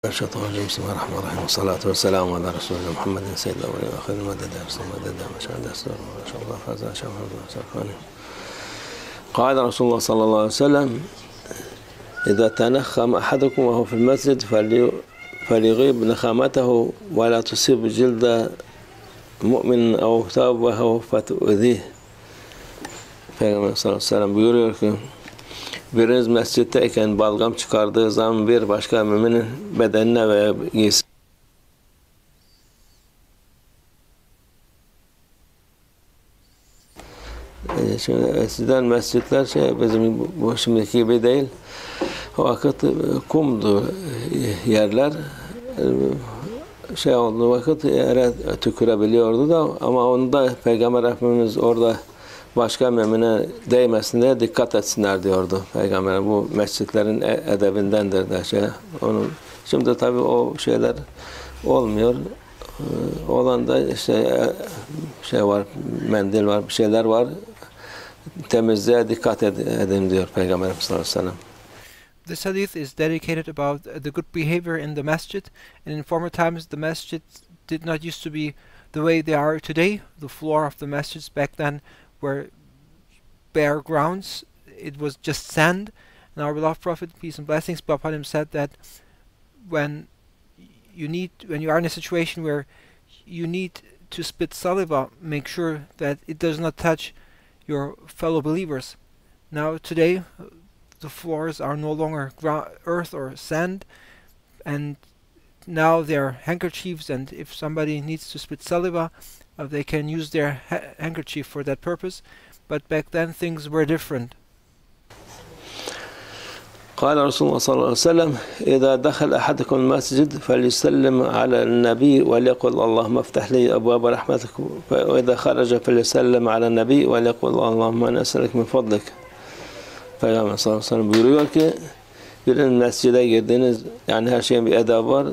الشيطان الرجيم بسم الله الرحمن الرحيم والصلاة والسلام على رسول الله محمد سيد الأولين والآخرين المدد يا رسول الله مدد ما شاء الله ما شاء الله فاز شاء الله. قال رسول الله صلى الله عليه وسلم إذا تنخم أحدكم وهو في المسجد فليغيب نخامته ولا تصيب جلد مؤمن أو ثوبه فتؤذيه. Peygamber sallallahu aleyhi ve sellem buyuruyor ki biriniz mescitteyken balgam çıkardığı zaman bir başka müminin bedenine veya giysi şimdi eskiden mescitler bizim bu şimdiki gibi değil. O vakit kumdu yerler. Olduğu vakit yere tükürebiliyordu da ama onda Peygamber Efendimiz orada başka mümine değmesin diye dikkat etsinler diyordu Peygamber. Bu mescitlerin edebindendir de onun. Şimdi tabii o şeyler olmuyor. Olan da işte var, mendil var, bir şeyler var. Temizliğe dikkat edin diyor Peygamber sallallahu aleyhi ve sellem. This hadith is dedicated about the good behavior in the masjid, and in former times the masjid did not used to be the way they are today. The floor of the masjids back then were bare grounds. It was just sand, and our beloved Prophet, peace and blessings be upon him, said that when you are in a situation where you need to spit saliva, make sure that it does not touch your fellow believers. Now today the floors are no longer earth or sand, and now they're handkerchiefs, and if somebody needs to spit saliva, they can use their handkerchief for that purpose. But back then things were different. قال رسول الله صلى الله عليه وسلم إذا دخل أحدكم المسجد فليسلم على النبي وليقل اللهم افتح لي أبواب رحمتك وإذا خرج فليسلم على النبي وليقل اللهم أنا أسألك من فضلك. Peygamber sallallahu aleyhi ve sellem buyuruyor ki birinin mescide girdiğiniz, yani her şeyin bir edabı var.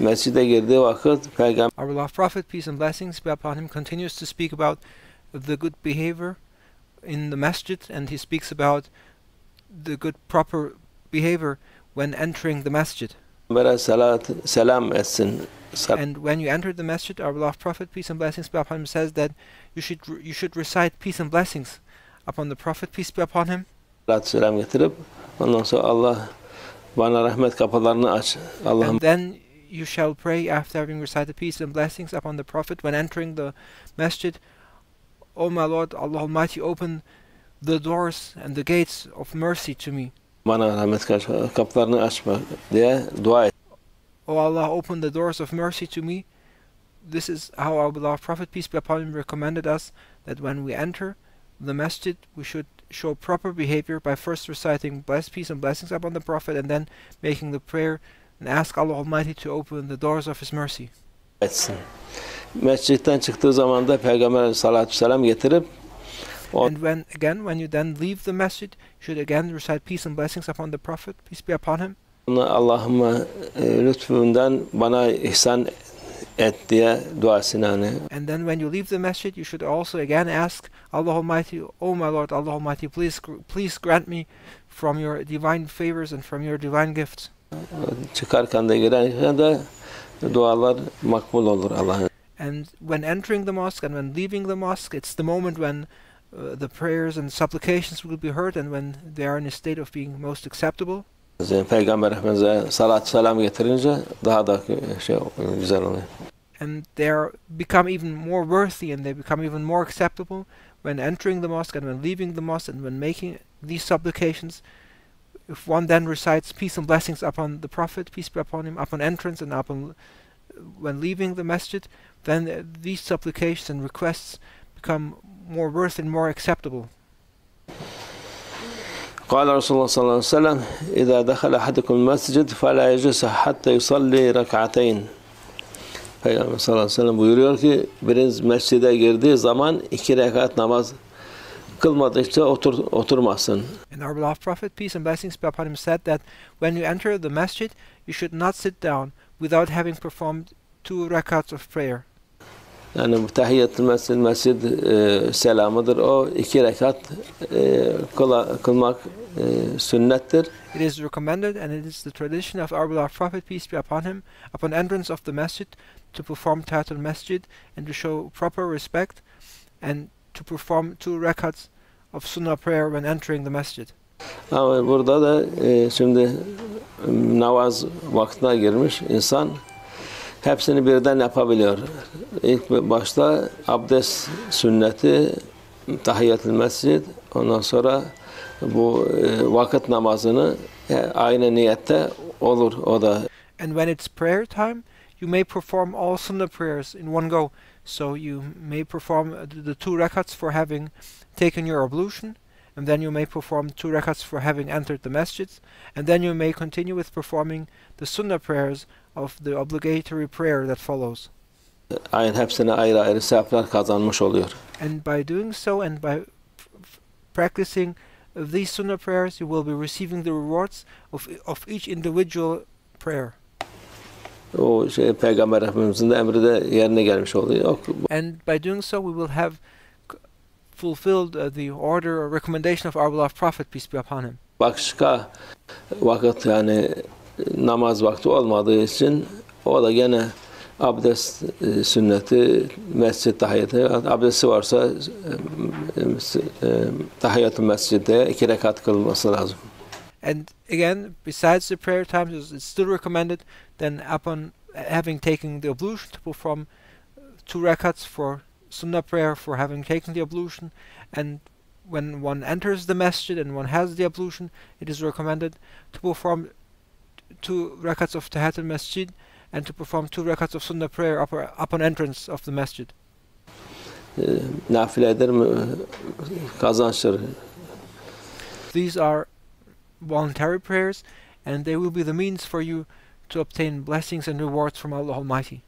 Mescide girdiği vakit Peygamber Our beloved Prophet, peace and blessings be upon him, continues to speak about the good behavior in the masjid, and he speaks about the good proper behavior when entering the masjid. selam etsin. And when you enter the masjid, our beloved Prophet, peace and blessings be upon him, says that you should recite peace and blessings upon the Prophet, peace be upon him. Selam getirip ondan sonra Allah bana rahmet kapılarını aç. And then you shall pray after having recited peace and blessings upon the Prophet when entering the masjid. O my Lord, Allah Almighty, open the doors and the gates of mercy to me. Bana rahmet kapılarını açma diye dua et. O Allah, open the doors of mercy to me. This is how our beloved Prophet, peace be upon him, recommended us that when we enter the masjid we should show proper behavior by first reciting peace and blessings upon the Prophet and then making the prayer and ask Allah Almighty to open the doors of His mercy. Etsin. Mescitten çıktığı zaman da Peygamber sallallahu selam getirip and when you then leave the masjid, you should again recite peace and blessings upon the Prophet, peace be upon him. Allahümme lütfundan bana ihsan et diye duasını And then when you leave the masjid, you should also again ask Allah Almighty, O my Lord, Allah Almighty, please grant me from your divine favors and from your divine gifts. Çıkarken de girerken de dualar makbul olur Allah'ın. And when entering the mosque and when leaving the mosque, it's the moment when the prayers and supplications will be heard and when they are in a state of being most acceptable. Peygamber Efendimiz'e salat selam getirince daha da güzel oluyor. And they become even more worthy and they become even more acceptable when entering the mosque and when leaving the mosque and when making these supplications. If one then recites peace and blessings upon the Prophet, peace be upon him, upon entrance and upon when leaving the masjid, then these supplications and requests become more worthy and more acceptable. قال رسول الله صلى الله عليه وسلم إذا دخل أحدكم المسجد فلا يجلس حتى يصلي ركعتين. Peygamber sallallahu aleyhi ve sellem buyuruyor ki biriniz mescide girdiği zaman 2 rekat namaz kılmadıkça oturmasın. And our beloved Prophet, peace and blessings be upon him, said that when you enter the masjid, you should not sit down without having performed 2 rakats of prayer. Yani bu tahiyyatül mescid selamıdır. O 2 rekat kılmak sünnettir. It is recommended, and it is the tradition of our beloved Prophet, peace be upon him, upon entrance of the masjid, to perform Tahiyatul Masjid and to show proper respect, and to perform 2 rakats of sunnah prayer when entering the masjid. Ama burada da şimdi namaz vaktine girmiş insan hepsini birden yapabiliyor. İlk başta abdest sünneti, tahiyyatül mescid, ondan sonra bu vakit namazını aynı niyette olur o da. And when it's prayer time, you may perform all sunnah prayers in one go. So you may perform the 2 rakats for having taken your ablution, and then you may perform 2 rakats for having entered the masjid, and then you may continue with performing the sunnah prayers of the obligatory prayer that follows. Aynı hepsine ayrı ayrı sevaplar kazanmış oluyor. And by doing so, and by practicing these sunnah prayers, you will be receiving the rewards of each individual prayer. O Peygamber Efendimizin de emri de yerine gelmiş oluyor. And by doing so, we will have fulfilled the order or recommendation of our beloved Prophet, peace be upon him. Başka vakit yani namaz vakti olmadığı için o da gene abdest sünneti, mescid tahiyyatı, abdesti varsa tahiyyatü mescidde 2 rekat kılması lazım. And again, besides the prayer times, it's still recommended then upon having taken the ablution to perform 2 rakats for sunnah prayer for having taken the ablution, and when one enters the masjid and one has the ablution, it is recommended to perform 2 rakats of tahiyatul masjid and to perform 2 rakats of sunnah prayer upon entrance of the masjid. Nafiledir mi? Kazançtır. These are voluntary prayers, and they will be the means for you to obtain blessings and rewards from Allah Almighty.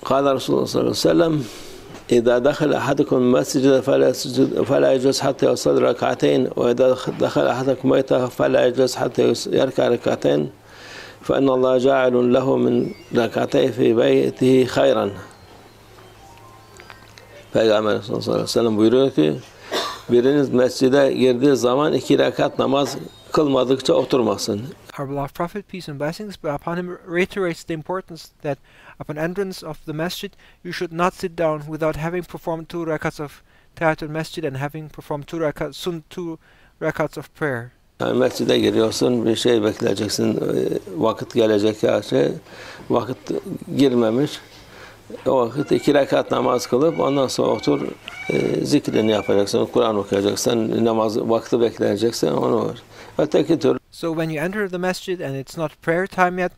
قال رسول الله صلى الله عليه وسلم إذا دخل أحدكم المسجد فلا يجلس حتى يصلي ركعتين وإذا دخل أحدكم بيته فلا يجلس حتى يركع ركعتين فإن الله جاعل له من ركعتين في بيته خيرا. Peygamber sallallahu aleyhi ve sellem buyuruyor ki biriniz mescide girdiği zaman 2 rekat namaz kılmadıkça oturmasın. Our beloved Prophet, peace and blessings be upon him, reiterates the importance that upon entrance of the masjid you should not sit down without having performed 2 rakats of tahiyatul masjid and having performed 2 rakats of prayer. Yani mescide giriyorsun, bir şey bekleyeceksin, vakit gelecek ya vakit girmemiş. O vakit 2 rekat namaz kılıp ondan sonra otur, zikrini yapacaksın, Kur'an okuyacaksın, namaz vakti bekleyeceksin, onu var. Öteki tür. So when you enter the masjid and it's not prayer time yet,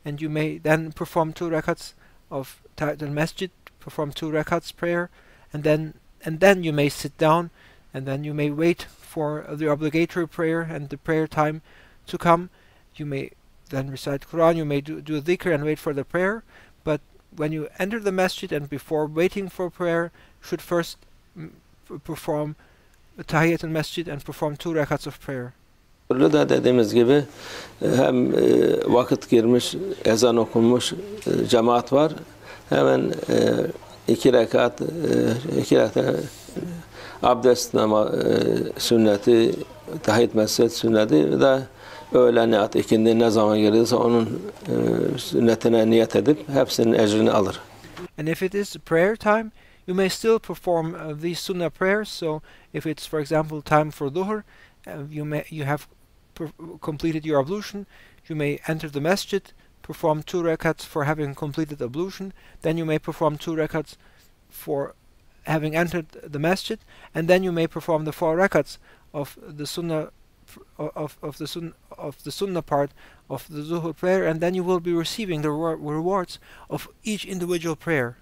and you may then perform 2 rakats of tahiyatul masjid, perform 2 rakats prayer, and then you may sit down, and then you may wait for the obligatory prayer and the prayer time to come. You may then recite Quran, you may do a dhikr and wait for the prayer, but when you enter the masjid and before waiting for prayer, you should first perform tahiyatul masjid and perform 2 rakats of prayer. Burada da dediğimiz gibi hem vakit girmiş, ezan okunmuş cemaat var. Hemen 2 rekat abdest sünneti, tahiyyat mescid sünneti ve de öğlen ya ikindi ne zaman gelirse onun sünnetine niyet edip hepsinin ecrini alır. And if it is prayer time, you may still perform these sunnah prayers. So if it's, for example, time for dhuhr, you have completed your ablution, you may enter the masjid, perform 2 rakats for having completed ablution, then you may perform 2 rakats for having entered the masjid, and then you may perform the 4 rakats of the sunnah of the sunnah part of the zuhur prayer, and then you will be receiving the rewards of each individual prayer.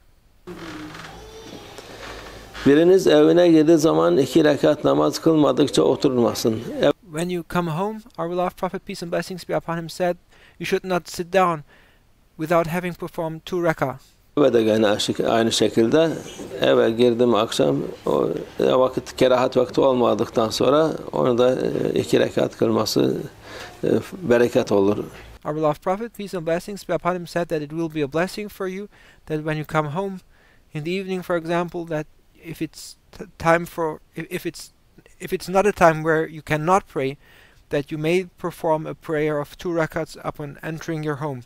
Biriniz evine girdiği zaman 2 rekat namaz kılmadıkça oturmasın. When you come home, our beloved Prophet, peace and blessings be upon him, said, you should not sit down without having performed 2 rakah. Ve de gene aynı şekilde eve girdim akşam, o vakit kerahat vakti olmadıktan sonra onu da 2 rekat kılması bereket olur. Our beloved Prophet, peace and blessings be upon him, said that it will be a blessing for you that when you come home in the evening, for example, that if it's time for, if it's not a time where you cannot pray, that you may perform a prayer of 2 rakats upon entering your home.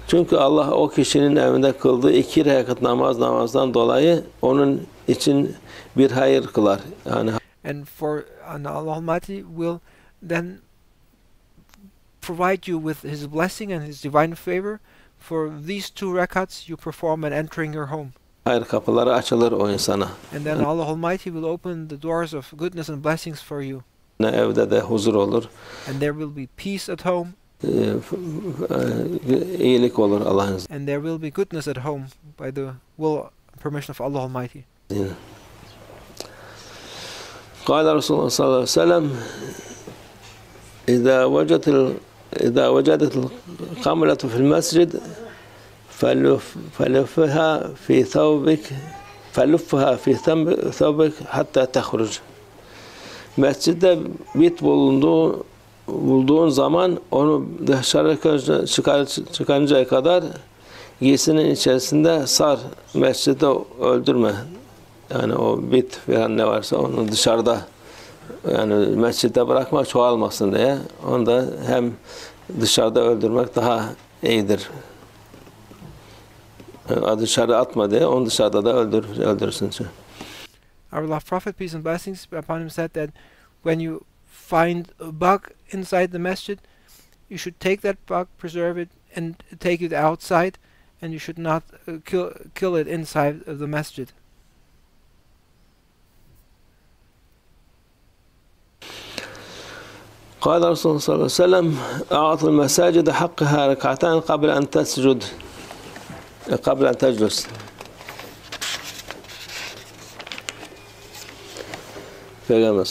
Çünkü Allah o kişinin evinde kıldığı 2 rekat namazdan dolayı onun için bir hayır kılar. Yani And Allah Almighty will then provide you with His blessing and His divine favor for these 2 rakats you perform at entering your home. Hayır kapıları açılır o insana. And then Allah Almighty will open the doors of goodness and blessings for you. Evde de huzur olur. And there will be peace at home. İyilik olur Allah'ın izniyle. And there will be goodness at home by the will and permission of Allah Almighty. قال رسول الله صلى الله عليه وسلم إذا وجدت القملة في المسجد فلفها في ثوبك حتى تخرج. Mescidde bit bulduğun zaman onu dışarı çıkarıncaya kadar giysinin içerisinde sar. Mescidde öldürme. Yani o bit falan ne varsa onu dışarıda, yani mescitte bırakma çoğalmasın diye. Onu da hem dışarıda öldürmek daha iyidir. Yani dışarı atma diye onu dışarıda da öldürsün. Our beloved Prophet, peace and blessings be upon him, said that when you find a bug inside the masjid, you should take that bug, preserve it, and take it outside, and you should not kill it inside of the masjid. قال رسول الله صلى الله عليه وسلم أعطوا المساجد حقها ركعتان قبل أن تجلس. Peygamber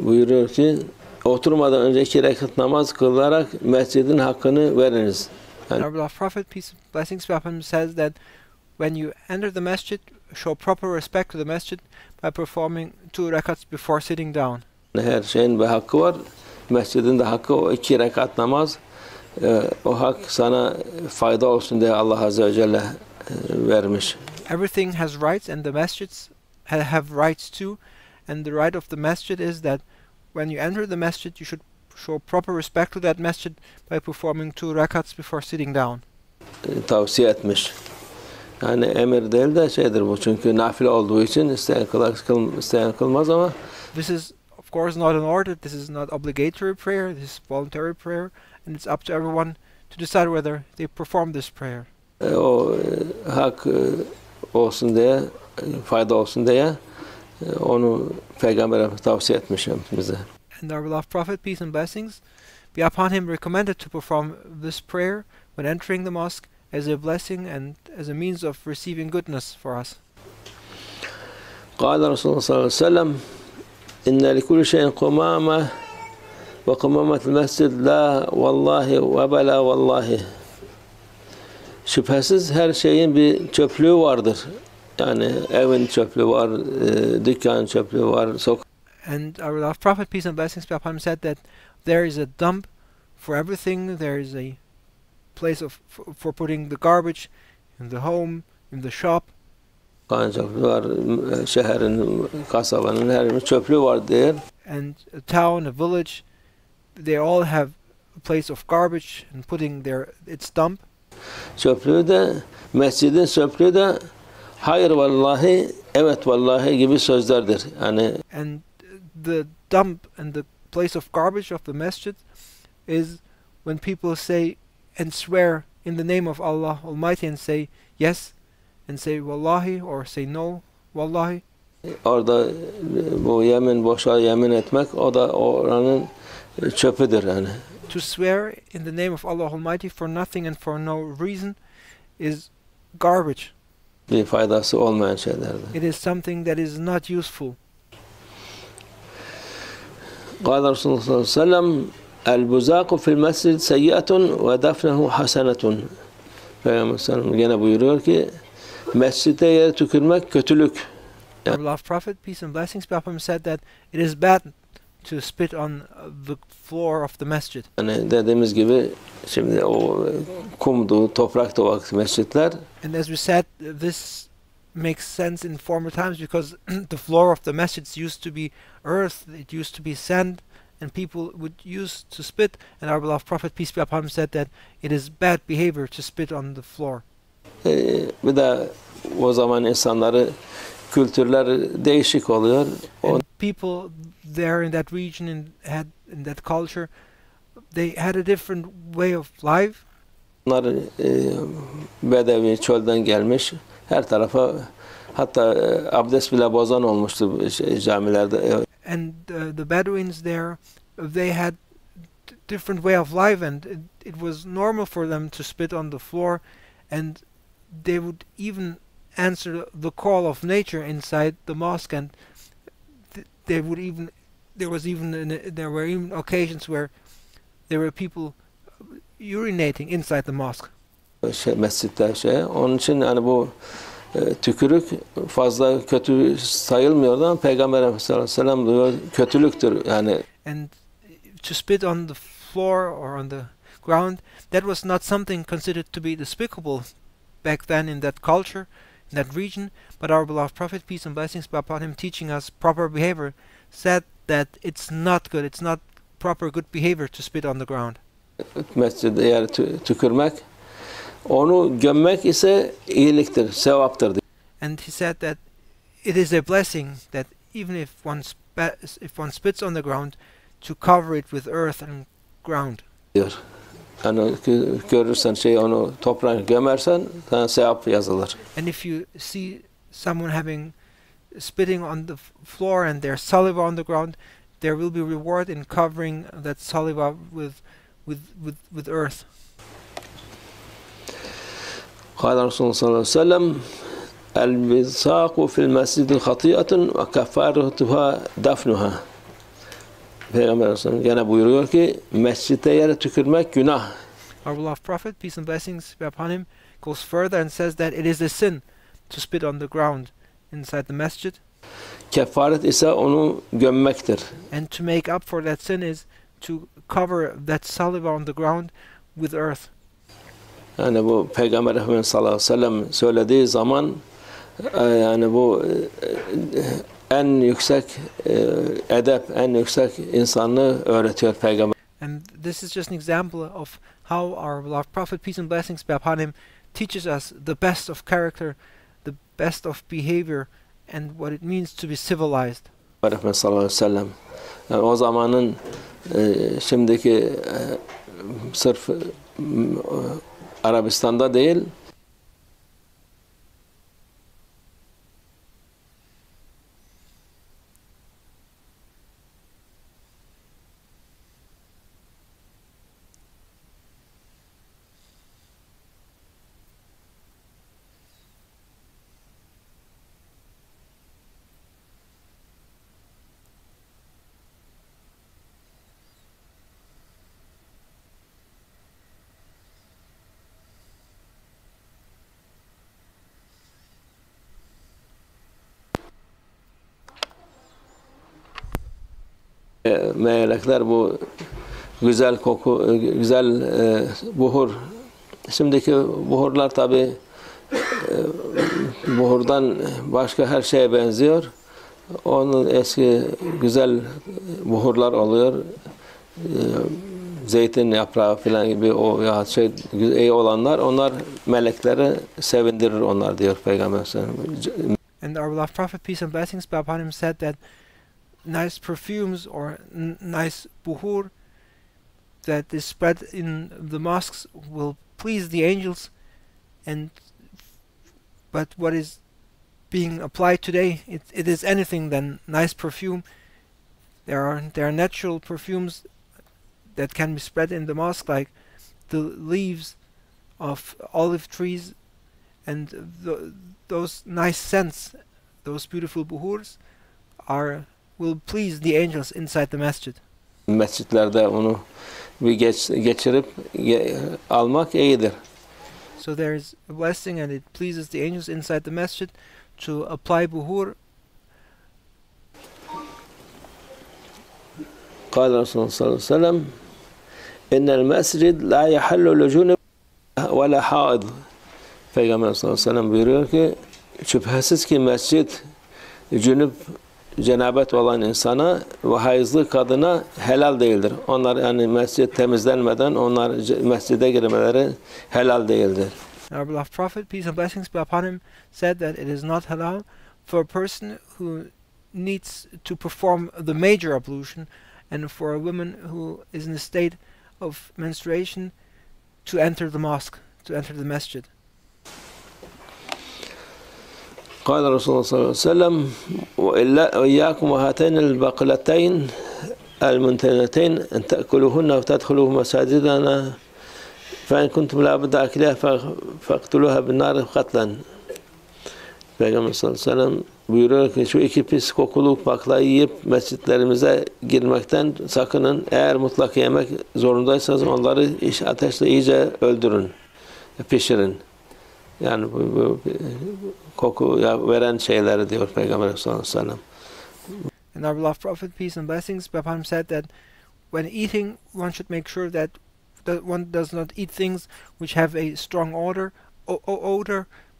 buyuruyor ki oturmadan önce 2 rekat namaz kılarak mescidin hakkını veriniz. Our beloved Prophet, peace and blessings be upon him, says that when you enter the masjid, show proper respect to the masjid by performing 2 rakats before sitting down. Her şeyin bir hakkı var. Mescidin de hakkı o 2 rekat namaz. O hak sana fayda olsun diye Allah Azze ve Celle vermiş. Everything has rights, and the masjids have rights too. And the right of the masjid is that when you enter the masjid, you should show proper respect to that masjid by performing 2 rakats before sitting down. Tavsiye etmiş. Yani emir değil de şeydir bu. Çünkü nafile olduğu için isteyen kılmaz ama this is of course not an order, this is not obligatory prayer, this is voluntary prayer, and it's up to everyone to decide whether they perform this prayer. O hak olsun diye, fayda olsun diye onu Peygamber'e tavsiye etmişim bize. And our beloved Prophet, peace and blessings be upon him, recommended to perform this prayer when entering the mosque as a blessing and as a means of receiving goodness for us. قال رسول الله صلى الله عليه وسلم إن لكل شيء قمامة وقمامة المسجد لا والله وبلا والله. Şüphesiz her şeyin bir çöplüğü vardır. Yani evin çöplüğü var, dükkanın çöplüğü var, And our beloved Prophet, peace and blessings be upon him, said that there is a dump for everything. There is a place for putting the garbage in the home, in the shop. Dükkanın çöplüğü var, şehrin, kasabanın her bir çöplüğü var diye. And a town, a village, they all have a place of garbage and putting its dump. Çöplüğü de, mescidin çöplüğü de hayır vallahi, evet vallahi gibi sözlerdir. Yani and the dump and the place of garbage of the masjid is when people say and swear in the name of Allah Almighty and say yes and say wallahi or say no wallahi. Orada bu boşa yemin etmek, o da oranın çöpüdür yani. To swear in the name of Allah Almighty for nothing and for no reason is garbage. Bir faydası olmayan şeylerdir. It is something that is not useful. قال رسول الله صلى الله عليه وسلم البزاق في المسجد سيئة ودفنه حسنة. Peygamber sallallahu gene buyuruyor ki mescitte yere tükürmek kötülük. Our beloved Prophet, peace and blessings be upon him, said that it is bad to spit on the floor of the masjid. Yani dediğimiz gibi şimdi o kumdu, toprakta o vakti mescitler. And as we said, this makes sense in former times because the floor of the masjids used to be earth, it used to be sand, and people would use to spit, and our beloved Prophet, peace be upon him, said that it is bad behavior to spit on the floor. Bir de o zaman insanları kültürler değişik oluyor. And people there in that region in that culture, they had a different way of life. Onlar bedevi çölden gelmiş. Her tarafa hatta abdest bile bozan olmuştu camilerde. And the Bedouins there, they had different way of life, and it was normal for them to spit on the floor, and they would even answer the call of nature inside the mosque, and they would even there were even occasions where there were people urinating inside the mosque. Mescitte onun için yani bu tükürük fazla kötü sayılmıyordu ama Peygamber Efendimiz sallallahu aleyhi ve sellem diyor kötülüktür yani. And to spit on the floor or on the ground, that was not something considered to be despicable back then in that culture, in that region, but our beloved Prophet, peace and blessings be upon him, teaching us proper behavior, said that it's not good, it's not proper good behavior to spit on the ground. Mescide eğer tükürmek, onu gömmek ise iyiliktir, sevaptır. And he said that it is a blessing that even if one spits on the ground, to cover it with earth and ground. Diyor. Yani görürsen onu toprağa gömersen sana sevap yazılır. And if you see someone spitting on the floor and their saliva on the ground, there will be reward in covering that saliva with earth. قال رسول الله صلى الله عليه وسلم البصاق في المسجد خطيئة وكفارتها دفنها. Peygamber Aleyhisselam gene buyuruyor ki mescitte yere tükürmek günah. Our beloved Prophet, peace and blessings be upon him, goes further and says that it is a sin to spit on the ground inside the masjid. Kefaret ise onu gömmektir. And to make up for that sin is to cover that saliva on the ground with earth. Yani bu Peygamber Efendimiz sallallahu aleyhi ve sellem söylediği zaman yani bu en yüksek edep, en yüksek insanlığı öğretiyor Peygamber. And this is just an example of how our beloved Prophet, peace and blessings be upon him, teaches us the best of character, the best of behavior, and what it means to be civilized. Efendimiz sallallahu aleyhi ve sellem yani o zamanın şimdiki sırf Arabistan'da değil, melekler bu güzel koku, güzel buhur. Şimdiki buhurlar tabi buhurdan başka her şeye benziyor. Onun eski güzel buhurlar oluyor. Zeytin yaprağı falan gibi o ya iyi olanlar, onlar melekleri sevindirir onlar diyor Peygamber sallallahu aleyhi ve sellem. And our beloved Prophet, peace and blessings be upon him, said that nice perfumes or nice buhur that is spread in the mosques will please the angels, and but what is being applied today, it is anything than nice perfume. There are natural perfumes that can be spread in the mosque, like the leaves of olive trees, and those nice scents, those beautiful buhurs will please the angels inside the masjid. Mescitlerde onu bir geçirip almak iyidir. So there is a blessing, and it pleases the angels inside the masjid to apply buhur. قال Resulullah sallallahu aleyhi ve sellem innel mescid la yahallu lucunub ve la haid. Peygamber sallallahu aleyhi ve sellem buyuruyor ki şüphesiz ki mescit cünüp cenabet olan insana ve hayızlı kadına helal değildir. Onlar yani mescid temizlenmeden onlar mescide girmeleri helal değildir. Our beloved Prophet, peace and blessings be upon him, said that it is not halal for a person who needs to perform the major ablution and for a woman who is in a state of menstruation to enter the mosque, to enter the masjid. قال Resulullah sallallahu aleyhi ve sellem وإياكم وهاتين البقلتين المنتنتين أن تأكلوهن وتدخلوا مساجدنا فإن كنتم لا بد أكلها فاقتلوها بالنار قتلا. Peygamber sallallahu aleyhi ve sellem buyuruyor ki şu iki pis kokulu baklayı yiyip mescitlerimize girmekten sakının. Eğer mutlak yemek zorundaysanız onları ateşle iyice öldürün, pişirin. Yani bu koku veren şeyleri diyor Peygamber sallallahu aleyhi ve sellem. And our beloved Prophet, peace and blessings be upon him, said that when eating, one should make sure that one does not eat things which have a strong odor,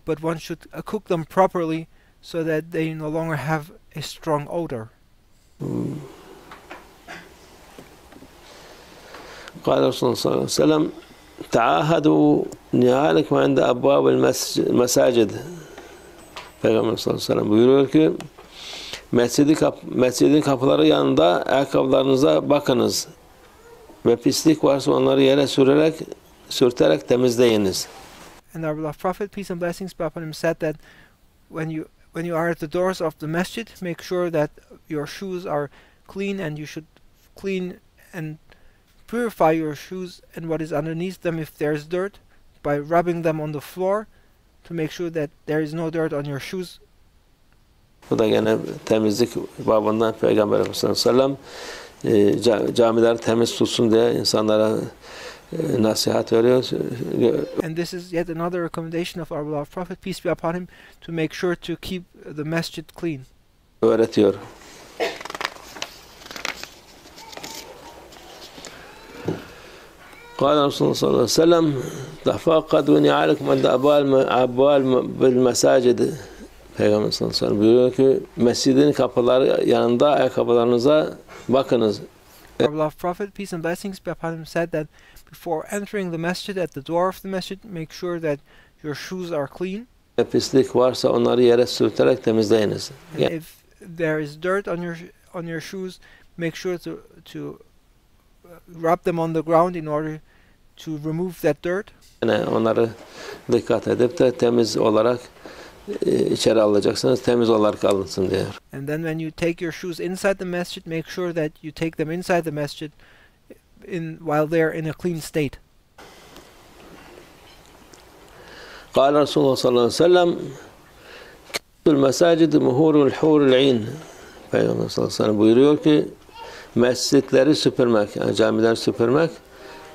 but one should cook them properly so that they no longer have a strong odor. قال رسول الله صلى الله عليه وسلم تعاهدوا نعالكم عند أبواب المساجد. Peygamber sallallahu aleyhi ve sellem buyuruyor ki mescidin kapıları yanında ayakkabılarınıza bakınız ve pislik varsa onları yere sürterek temizleyiniz. And our beloved Prophet, peace and blessings be upon him, said that when you are at the doors of the masjid, make sure that your shoes are clean, and you should clean and purify your shoes and what is underneath them if there is dirt by rubbing them on the floor to make sure that there is no dirt on your shoes. Bu da gene temizlik babından Peygamber sallallahu aleyhi ve sellem camiler temiz tutsun diye insanlara nasihat veriyor. And this is yet another recommendation of our beloved Prophet, peace be upon him, to make sure to keep the masjid clean. Öğretiyor. قال رسول الله صلى الله عليه وسلم تفقدوا نعالكم عند أبواب بالمساجد. Peygamber sallallahu aleyhi ve sellem buyuruyor ki mescidin kapıları yanında ayakkabılarınıza bakınız. Our beloved Prophet, peace and blessings be upon him, said that before entering the masjid, at the door of the masjid, make sure that your shoes are clean. Pislik varsa onları yere sürterek temizleyiniz. And if there is dirt on your shoes, make sure to rub them on the ground in order to remove that dirt. Yani onları dikkat edip de temiz olarak içeri alacaksınız, temiz olarak alınsın diyor. And then when you take your shoes inside the masjid, make sure that you take them inside the masjid while they're in a clean state. قال Resulullah sallallahu aleyhi ve sellem المساجد مهور الحور العين. Peygamber sallallahu aleyhi ve sellem buyuruyor ki mescitleri süpürmek, yani camileri süpürmek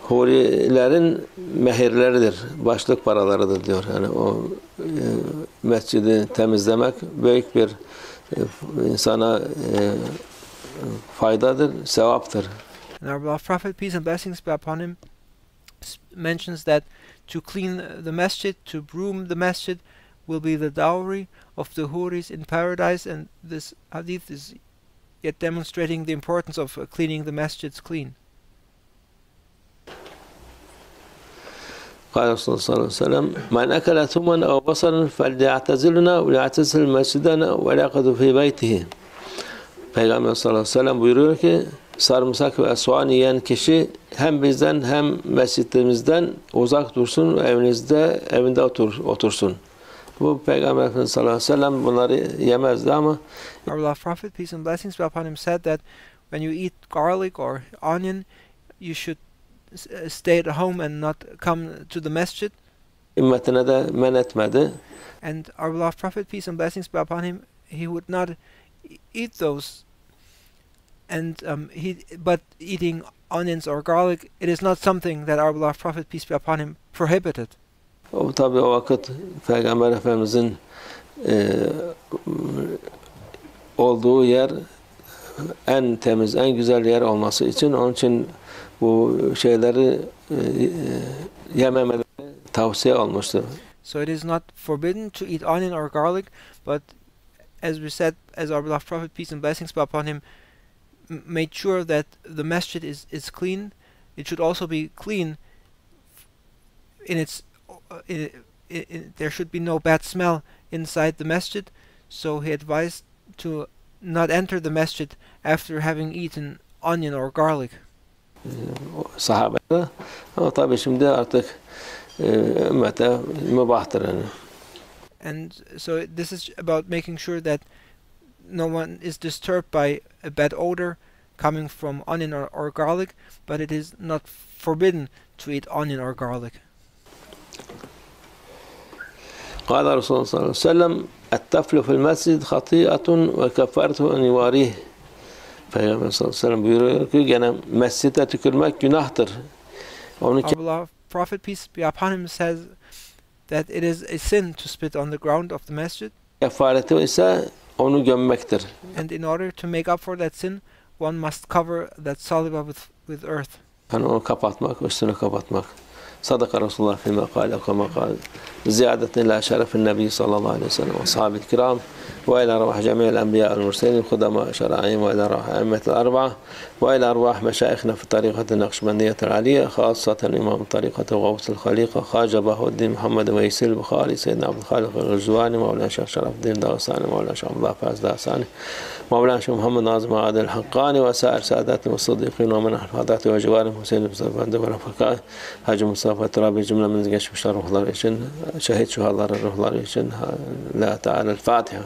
hurilerin mehirleridir, başlık paralarıdır diyor. Yani o mescidi temizlemek büyük bir insana faydadır, sevaptır. And our beloved Prophet, peace and blessings be upon him, mentions that to clean the masjid, to broom the masjid, will be the dowry of the huris in paradise, and this hadith is yet demonstrating the importance of cleaning the masjids clean. قال رسول الله صلى الله عليه وسلم من أكل ثوما أو بصلا فليعتزلنا وليعتزل مسجدنا وليقعد في بيته. Peygamber sallallahu aleyhi ve sellem buyuruyor ki sarımsak ve soğan yiyen kişi hem bizden hem mescidimizden uzak dursun, evinde otursun. Bu Peygamber Efendimiz sallallahu aleyhi ve sellem bunları yemezdi ama Our beloved Prophet, peace and blessings be upon him, said that when you eat garlic or onion, you should stay at home and not come to the masjid. ümmetine de men etmedi. And our beloved Prophet, peace and blessings be upon him, he would not eat those. And but eating onions or garlic, it is not something that our beloved Prophet, peace be upon him, prohibited. O tabi o vakit Peygamber Efendimizin olduğu yer en temiz, en güzel yer olması için, onun için bu şeyleri yememeleri tavsiye olmuştu. So it is not forbidden to eat onion or garlic, but as we said, as our beloved Prophet, peace and blessings be upon him, made sure that the masjid is clean. It should also be clean in its there should be no bad smell inside the masjid, so he advised to not enter the masjid after having eaten onion or garlic. Sahabede, ama tabii şimdi artık ümmete mübahtır yani. And so this is about making sure that no one is disturbed by a bad odor coming from onion or garlic, but it is not forbidden to eat onion or garlic. قال رسول الله صلى الله عليه وسلم التفل في المسجد خطيئة وكفارته أن يواريه. Peygamber sallallahu aleyhi ve sellem buyuruyor ki gene mescide tükürmek günahtır. Our beloved Prophet, peace be upon him, says that it is a sin to spit on the ground of the masjid. Kefareti ise onu gömmektir. And in order to make up for that sin, one must cover that saliva with earth. Yani onu kapatmak, üstünü kapatmak. Sadaka Resulullah fîmâ kâle kâmâ kâle. Ziyadetin ilâ şerefin Nebi sallallahu aleyhi ve sellem ve ashabil kiram ve ilâ arvah cemî'il enbiyâ'il murselîn kudamâ şerâ'în ve ilâ arvah a'immetil arba'a ve ilâ arvah meşâikhna fi tarîkati nakşibendiyetil aliyye khâssaten imâm tarîkati gavsil halîka Hâce Bahuddin Muhammed Veysil Bukhari Seyyidina Abdülhâlik el-Rızvani Mevlana Şeyh Şerafeddin Dağıstani Mevlana Şeyh Abdullah Faz Dağıstani Mevlana Şeyh Muhammed Nazım Adil Hakkani ve sâir sâdâtin ve sıddîkîn ve men ahfâdâti ve civarihim Hüseyin Mustafa ve Rafakâ Hacı Mustafa Turabi cümlemiz geçmişler ruhları için, şehit şuhaların ruhları için. La Teala el-Fatiha.